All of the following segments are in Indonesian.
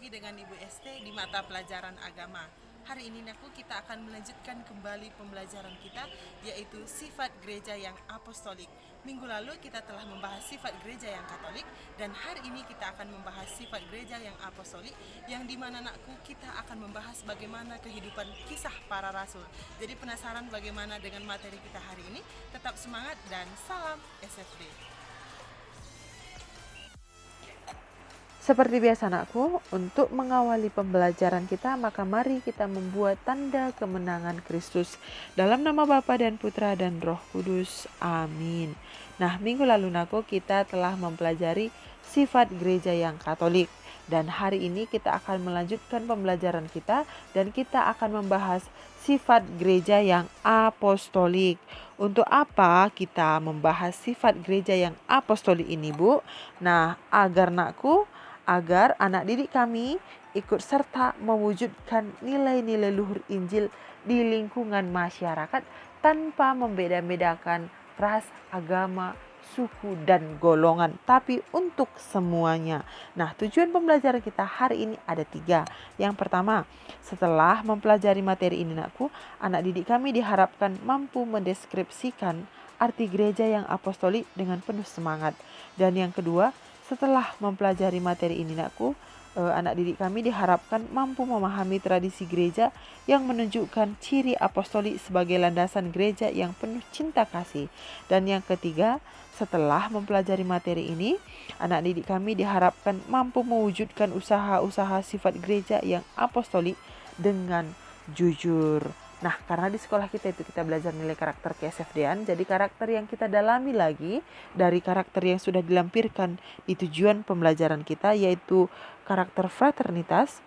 lagi dengan Ibu ST di mata pelajaran agama. Hari ini kita akan melanjutkan kembali pembelajaran kita, yaitu sifat gereja yang apostolik. Minggu lalu kita telah membahas sifat gereja yang katolik, dan hari ini kita akan membahas sifat gereja yang apostolik, yang dimana kita akan membahas bagaimana kehidupan kisah para rasul. Jadi penasaran bagaimana dengan materi kita hari ini? Tetap semangat dan salam SFD. Seperti biasa anakku, untuk mengawali pembelajaran kita, maka mari kita membuat tanda kemenangan Kristus. Dalam nama Bapa dan Putra dan Roh Kudus. Amin. Nah, minggu lalu anakku kita telah mempelajari sifat gereja yang katolik. Dan hari ini kita akan melanjutkan pembelajaran kita dan kita akan membahas sifat gereja yang apostolik. Untuk apa kita membahas sifat gereja yang apostolik ini, Bu? Nah, agar anak didik kami ikut serta mewujudkan nilai-nilai luhur Injil di lingkungan masyarakat tanpa membeda-bedakan ras, agama, suku, dan golongan, tapi untuk semuanya. Nah, tujuan pembelajaran kita hari ini ada 3. Yang pertama, setelah mempelajari materi ini anak didik kami diharapkan mampu mendeskripsikan arti gereja yang apostolik dengan penuh semangat. Dan yang kedua, setelah mempelajari materi ini anak didik kami diharapkan mampu memahami tradisi gereja yang menunjukkan ciri apostolik sebagai landasan gereja yang penuh cinta kasih. Dan yang ketiga, setelah mempelajari materi ini, anak didik kami diharapkan mampu mewujudkan usaha-usaha sifat gereja yang apostolik dengan jujur. Nah, karena di sekolah kita belajar nilai karakter ke-SFD-an, jadi karakter yang kita dalami lagi dari karakter yang sudah dilampirkan di tujuan pembelajaran kita, yaitu karakter fraternitas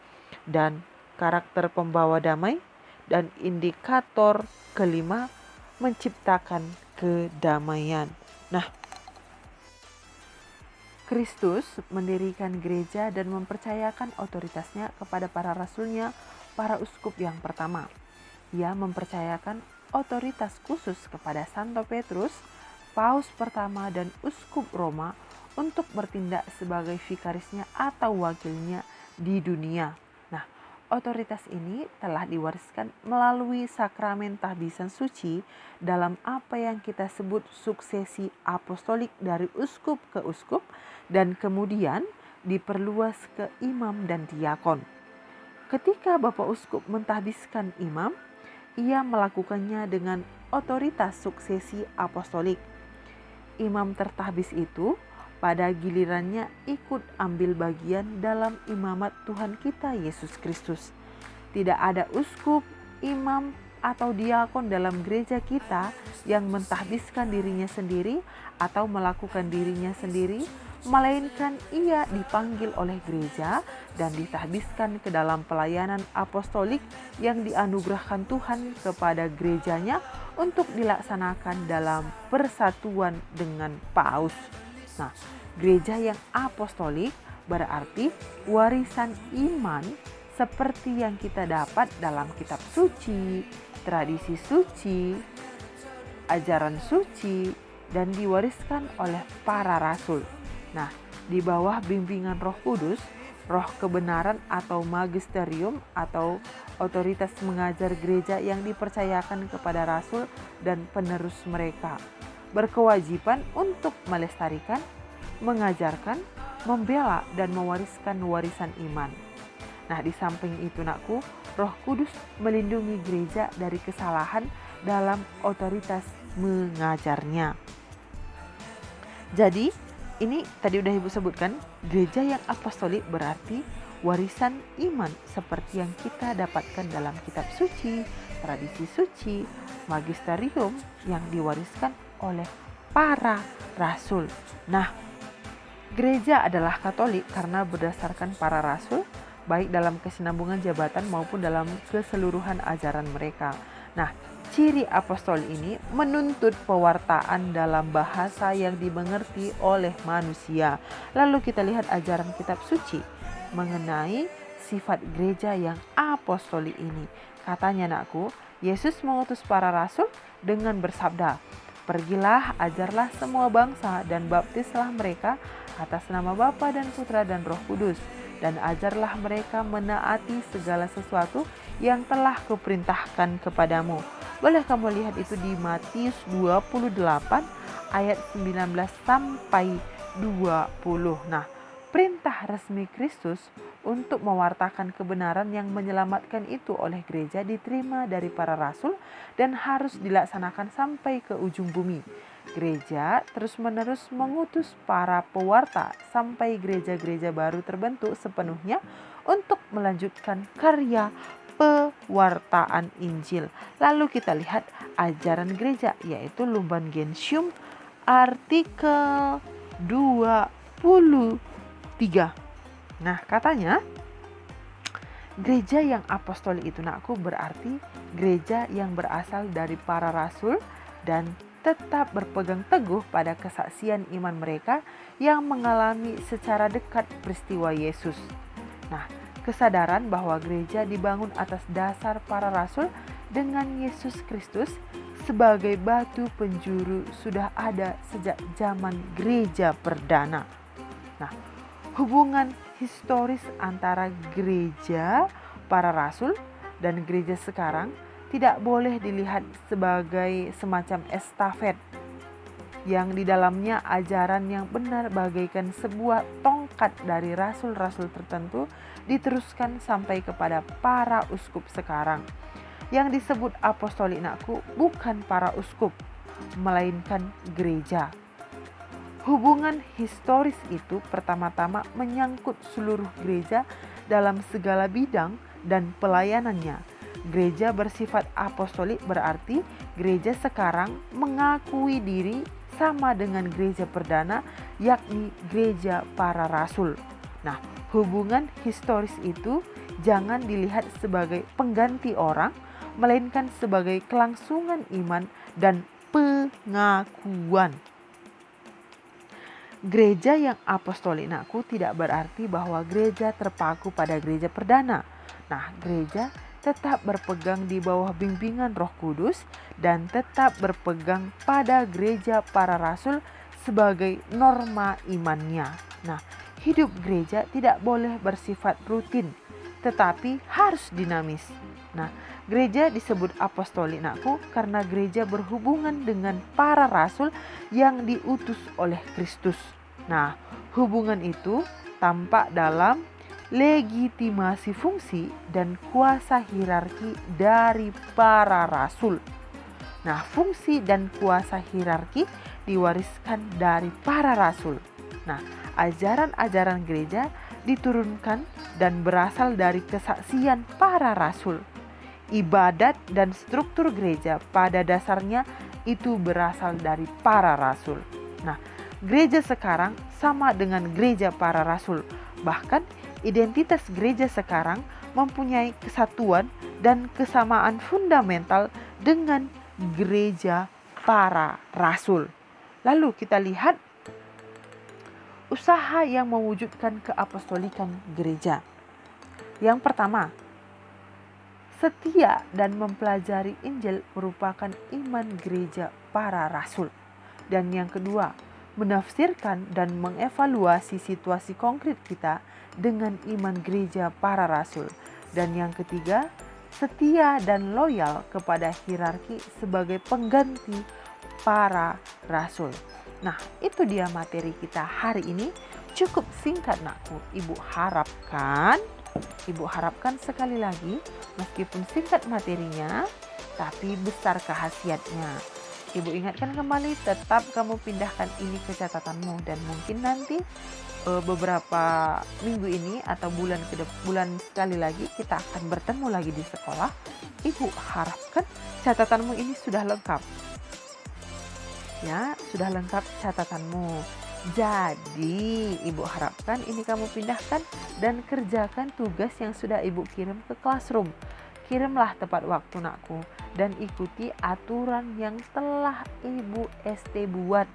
dan karakter pembawa damai, dan indikator kelima menciptakan kedamaian. Nah, Kristus mendirikan gereja dan mempercayakan otoritasnya kepada para rasulnya, para uskup yang pertama. Ia mempercayakan otoritas khusus kepada Santo Petrus, Paus pertama dan Uskup Roma untuk bertindak sebagai vikarisnya atau wakilnya di dunia. Nah, otoritas ini telah diwariskan melalui sakramen tahbisan suci dalam apa yang kita sebut suksesi apostolik dari uskup ke uskup dan kemudian diperluas ke imam dan diakon. Ketika Bapak Uskup mentahbiskan imam, ia melakukannya dengan otoritas suksesi apostolik. Imam tertahbis itu pada gilirannya ikut ambil bagian dalam imamat Tuhan kita Yesus Kristus. Tidak ada uskup, imam, atau diakon dalam gereja kita yang mentahbiskan dirinya sendiri atau melakukan dirinya sendiri, melainkan ia dipanggil oleh gereja dan ditahbiskan ke dalam pelayanan apostolik yang dianugerahkan Tuhan kepada gerejanya untuk dilaksanakan dalam persatuan dengan Paus. Nah, gereja yang apostolik berarti warisan iman seperti yang kita dapat dalam kitab suci, tradisi suci, ajaran suci, dan diwariskan oleh para rasul. Nah, di bawah bimbingan Roh Kudus, roh kebenaran atau magisterium atau otoritas mengajar gereja yang dipercayakan kepada rasul dan penerus mereka, berkewajiban untuk melestarikan, mengajarkan, membela dan mewariskan warisan iman. Nah, di samping itu Roh Kudus melindungi gereja dari kesalahan dalam otoritas mengajarnya. Jadi, ini tadi udah Ibu sebutkan, gereja yang apostolik berarti warisan iman seperti yang kita dapatkan dalam kitab suci, tradisi suci, magisterium yang diwariskan oleh para rasul. Nah, gereja adalah Katolik karena berdasarkan para rasul, baik dalam kesinambungan jabatan maupun dalam keseluruhan ajaran mereka. Nah, ciri apostol ini menuntut pewartaan dalam bahasa yang dimengerti oleh manusia. Lalu kita lihat ajaran kitab suci mengenai sifat gereja yang apostolik ini. Katanya Yesus mengutus para rasul dengan bersabda, "Pergilah, ajarlah semua bangsa dan baptislah mereka atas nama Bapa dan Putra dan Roh Kudus, dan ajarlah mereka menaati segala sesuatu yang telah kuperintahkan kepadamu. Boleh kamu lihat itu di Matius 28 ayat 19 sampai 20. Nah, perintah resmi Kristus untuk mewartakan kebenaran yang menyelamatkan itu oleh gereja diterima dari para rasul dan harus dilaksanakan sampai ke ujung bumi. Gereja terus-menerus mengutus para pewarta sampai gereja-gereja baru terbentuk sepenuhnya untuk melanjutkan karya pewartaan Injil. Lalu kita lihat ajaran gereja, yaitu Lumen Gentium artikel 23. Nah, katanya gereja yang apostolik itu nakku berarti gereja yang berasal dari para rasul dan tetap berpegang teguh pada kesaksian iman mereka yang mengalami secara dekat peristiwa Yesus. Nah, kesadaran bahwa gereja dibangun atas dasar para rasul dengan Yesus Kristus sebagai batu penjuru sudah ada sejak zaman gereja perdana. Nah, hubungan historis antara gereja para rasul dan gereja sekarang tidak boleh dilihat sebagai semacam estafet yang di dalamnya ajaran yang benar bagaikan sebuah tongkat dari rasul-rasul tertentu diteruskan sampai kepada para uskup sekarang. Yang disebut apostolik nakku bukan para uskup, melainkan gereja. Hubungan historis itu pertama-tama menyangkut seluruh gereja dalam segala bidang dan pelayanannya. Gereja bersifat apostolik berarti gereja sekarang mengakui diri sama dengan gereja perdana, yakni gereja para rasul. Nah, hubungan historis itu jangan dilihat sebagai pengganti orang, melainkan sebagai kelangsungan iman dan pengakuan. Gereja yang apostolik nakku tidak berarti bahwa gereja terpaku pada gereja perdana. Nah, gereja tetap berpegang di bawah bimbingan Roh Kudus dan tetap berpegang pada gereja para rasul sebagai norma imannya. Nah, hidup gereja tidak boleh bersifat rutin, tetapi harus dinamis. Nah, gereja disebut apostolik nakku karena gereja berhubungan dengan para rasul yang diutus oleh Kristus. Nah, hubungan itu tampak dalam legitimasi fungsi dan kuasa hierarki dari para rasul. Nah, fungsi dan kuasa hierarki diwariskan dari para rasul. Nah, ajaran-ajaran gereja diturunkan dan berasal dari kesaksian para rasul. Ibadat dan struktur gereja pada dasarnya itu berasal dari para rasul. Nah, gereja sekarang sama dengan gereja para rasul. Bahkan identitas gereja sekarang mempunyai kesatuan dan kesamaan fundamental dengan gereja para rasul. Lalu kita lihat usaha yang mewujudkan keapostolikan gereja. Yang pertama, setia dan mempelajari Injil merupakan iman gereja para rasul. Dan yang kedua, menafsirkan dan mengevaluasi situasi konkret kita dengan iman gereja para rasul. Dan yang ketiga, setia dan loyal kepada hierarki sebagai pengganti para rasul. Nah, itu dia materi kita hari ini. Cukup singkat nakku. Ibu harapkan sekali lagi, meskipun singkat materinya, tapi besar khasiatnya. Ibu ingatkan kembali, tetap kamu pindahkan ini ke catatanmu, dan mungkin nanti beberapa minggu ini atau bulan sekali lagi kita akan bertemu lagi di sekolah. Ibu harapkan catatanmu ini sudah lengkap. Ya, sudah lengkap catatanmu. Jadi, ibu harapkan ini kamu pindahkan dan kerjakan tugas yang sudah ibu kirim ke classroom. Kirimlah tepat waktu nakku dan ikuti aturan yang telah ibu ST buat.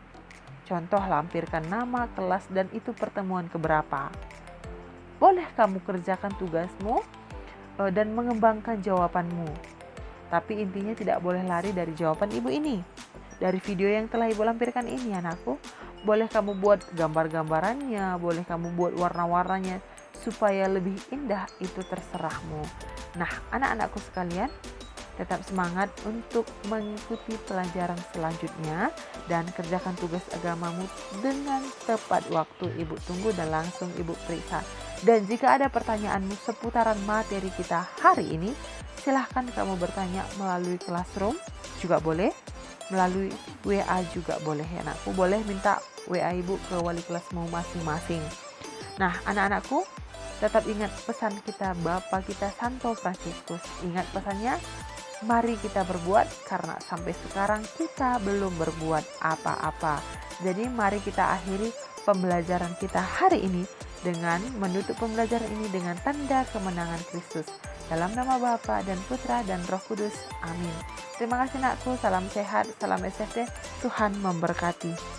Contoh, lampirkan nama, kelas, dan itu pertemuan keberapa. Boleh kamu kerjakan tugasmu dan mengembangkan jawabanmu. Tapi intinya tidak boleh lari dari jawaban ibu ini. Dari video yang telah ibu lampirkan ini anakku, boleh kamu buat gambar-gambarannya, boleh kamu buat warna-warnanya, supaya lebih indah itu terserahmu. Nah, anak-anakku sekalian, tetap semangat untuk mengikuti pelajaran selanjutnya dan kerjakan tugas agamamu dengan tepat waktu. Ibu tunggu dan langsung Ibu periksa. Dan jika ada pertanyaanmu seputaran materi kita hari ini, silahkan kamu bertanya melalui Classroom juga boleh, melalui WA juga boleh ya anakku. Boleh minta WA Ibu ke wali kelasmu masing-masing. Nah, anak-anakku, tetap ingat pesan kita Bapa kita Santo Fransiskus. Ingat pesannya, mari kita berbuat karena sampai sekarang kita belum berbuat apa-apa. Jadi mari kita akhiri pembelajaran kita hari ini dengan menutup pembelajaran ini dengan tanda kemenangan Kristus. Dalam nama Bapa dan Putra dan Roh Kudus. Amin. Terima kasih anakku, salam sehat, salam SFD, Tuhan memberkati.